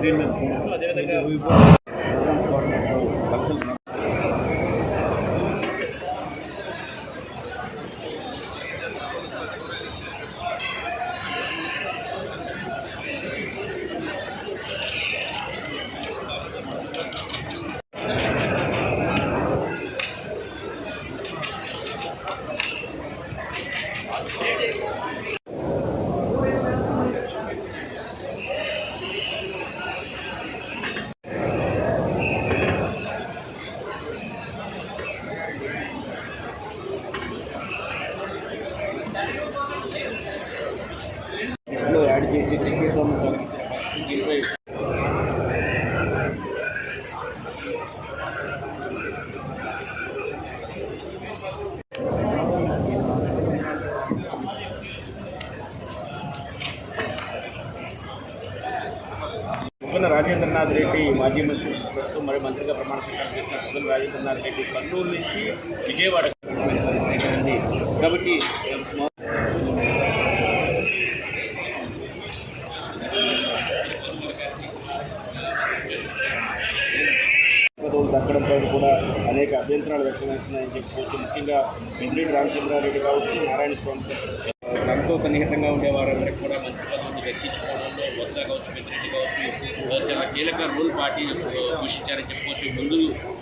Screen మీద చూడొచ్చు. అదేవిధంగా కన్సల్ట్ యాడ్ చేసి టికెట్ తగ్గించిన పరిస్థితి పువ్వుల రాజేంద్రనాథ్ రెడ్డి మాజీ మంత్రి ప్రస్తుతం మరి మంత్రిగా ప్రమాణ స్వీకారం చేసిన పువ్వుల రాజేంద్రనాథ్ రెడ్డి కర్నూలు నుంచి విజయవాడ ఉంది కాబట్టి దక్కడంపై కూడా అనేక అభ్యంతరాలు వ్యక్తమవుతున్నాయని చెప్పుకోవచ్చు. ముఖ్యంగా వెంకరెడ్డి రామచంద్రారెడ్డి కావచ్చు, నారాయణ స్వామి తనతో సన్నిహితంగా ఉండే వారందరికీ కూడా మంచి పదవులు దక్కించుకోవడంలో బొత్స కావచ్చు, వెంకరెడ్డి కావచ్చు చాలా కీలక రోల్ పార్టీ పోషించారని చెప్పుకోవచ్చు.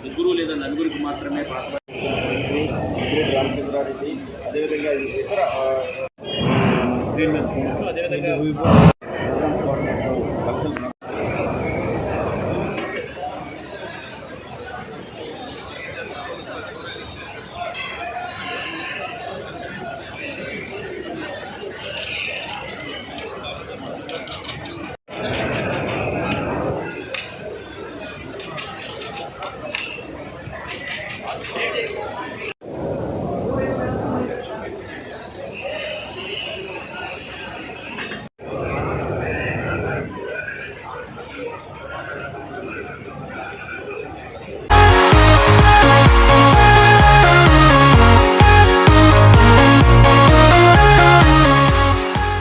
ముగ్గురు లేదా నలుగురికి మాత్రమే పాత్ర వెంకరెడ్డి రామచంద్రారెడ్డి అదేవిధంగా ఇతర స్క్రీన్ మీద చూడొచ్చు. అదేవిధంగా కన్సల్ట్